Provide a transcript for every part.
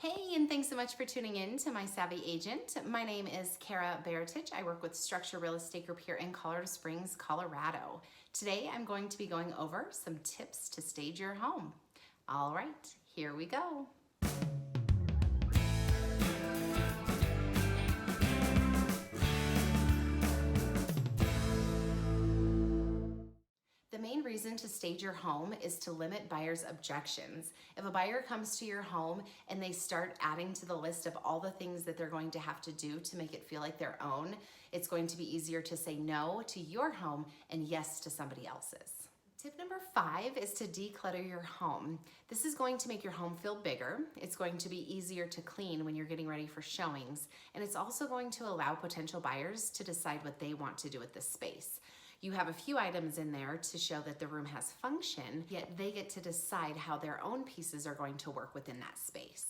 Hey, and thanks so much for tuning in to My Savvy Agent. My name is Kara Baratich. I work with Structure Real Estate Group here in Colorado Springs, Colorado. Today, I'm going to be going over some tips to stage your home. All right, here we go. The main reason to stage your home is to limit buyers' objections. If a buyer comes to your home and they start adding to the list of all the things that they're going to have to do to make it feel like their own, it's going to be easier to say no to your home and yes to somebody else's. Tip number 5 is to declutter your home. This is going to make your home feel bigger. It's going to be easier to clean when you're getting ready for showings. And it's also going to allow potential buyers to decide what they want to do with this space. You have a few items in there to show that the room has function, yet they get to decide how their own pieces are going to work within that space.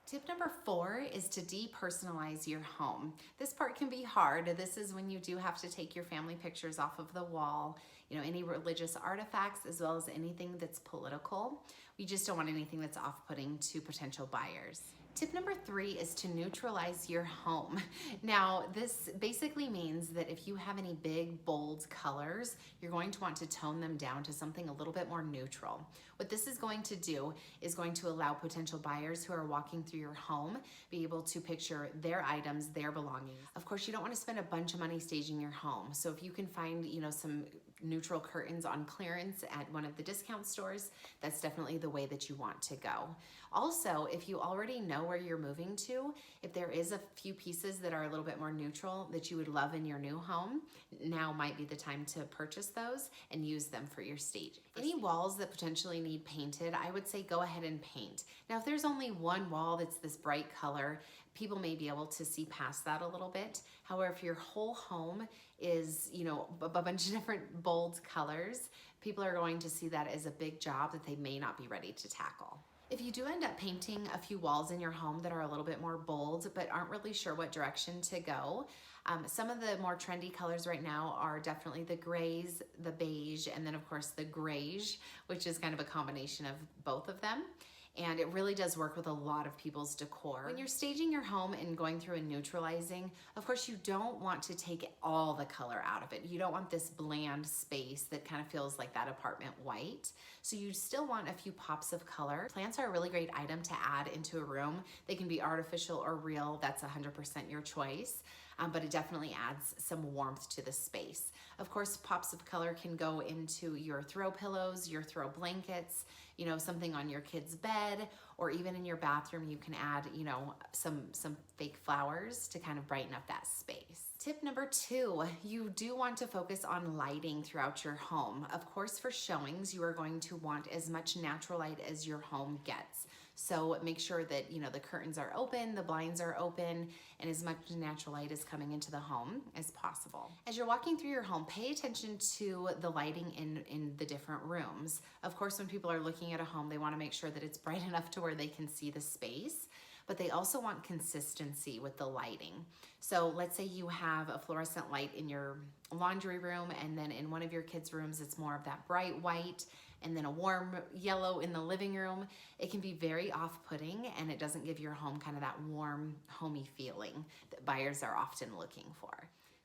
Tip number 4 is to depersonalize your home. This part can be hard. This is when you do have to take your family pictures off of the wall, any religious artifacts, as well as anything that's political. We just don't want anything that's off-putting to potential buyers. Tip number 3 is to neutralize your home. Now, this basically means that if you have any big, bold colors, you're going to want to tone them down to something a little bit more neutral. What this is going to do is going to allow potential buyers who are walking through your home be able to picture their items, their belongings. Of course, you don't want to spend a bunch of money staging your home. So if you can find, some neutral curtains on clearance at one of the discount stores, that's definitely the way that you want to go. Also, if you already know where you're moving to, if there is a few pieces that are a little bit more neutral that you would love in your new home, now might be the time to purchase those and use them for your staging. Any walls that potentially need painted, I would say go ahead and paint. Now, if there's only one wall that's this bright color, people may be able to see past that a little bit. However, if your whole home is, a bunch of different bold colors, people are going to see that as a big job that they may not be ready to tackle. If you do end up painting a few walls in your home that are a little bit more bold but aren't really sure what direction to go, some of the more trendy colors right now are definitely the grays, the beige, and then of course the grayish, which is kind of a combination of both of them. And it really does work with a lot of people's decor. When you're staging your home and going through and neutralizing, of course you don't want to take all the color out of it. You don't want this bland space that kind of feels like that apartment white. So you still want a few pops of color. Plants are a really great item to add into a room. They can be artificial or real. That's 100% your choice. But it definitely adds some warmth to the space. Of course, pops of color can go into your throw pillows, your throw blankets, something on your kid's bed, or even in your bathroom, you can add, some fake flowers to kind of brighten up that space. Tip number 2, you do want to focus on lighting throughout your home. Of course, for showings, you are going to want as much natural light as your home gets. So make sure that, the curtains are open, the blinds are open, and as much natural light is coming into the home as possible. As you're walking through your home, pay attention to the lighting in the different rooms. Of course, when people are looking at a home, they want to make sure that it's bright enough to where they can see the space, but they also want consistency with the lighting. So let's say you have a fluorescent light in your laundry room, and then in one of your kids' rooms, it's more of that bright white, and then a warm yellow in the living room. It can be very off-putting, and it doesn't give your home kind of that warm, homey feeling that buyers are often looking for.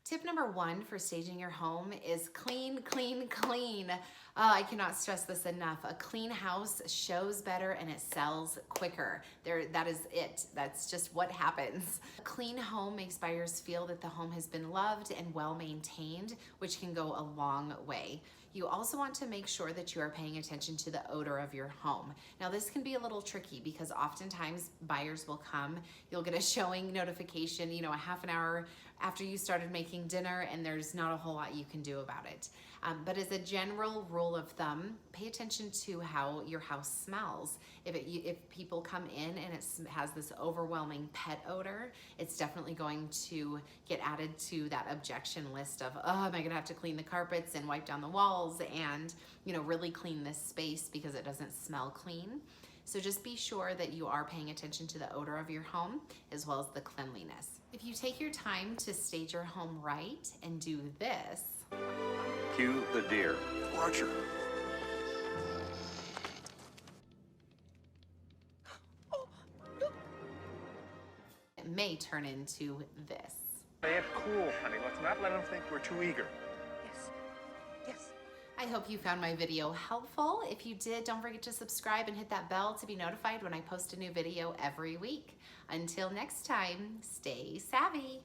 Tip number 1 for staging your home is clean, clean, clean. I cannot stress this enough. A clean house shows better and it sells quicker. That is it. That's just what happens. A clean home makes buyers feel that the home has been loved and well maintained, which can go a long way. You also want to make sure that you are paying attention to the odor of your home. Now, this can be a little tricky because oftentimes buyers will come, you'll get a showing notification, a half an hour after you started making dinner, and there's not a whole lot you can do about it. But as a general rule of thumb, pay attention to how your house smells. If people come in and it has this overwhelming pet odor, it's definitely going to get added to that objection list of, oh, am I gonna have to clean the carpets and wipe down the walls and really clean this space because it doesn't smell clean. So just be sure that you are paying attention to the odor of your home as well as the cleanliness. If you take your time to stage your home right and do this. Cue the deer. Roger. may turn into this. Play it cool, honey. Let's not let them think we're too eager. Yes. Yes. I hope you found my video helpful. If you did, don't forget to subscribe and hit that bell to be notified when I post a new video every week. Until next time, stay savvy.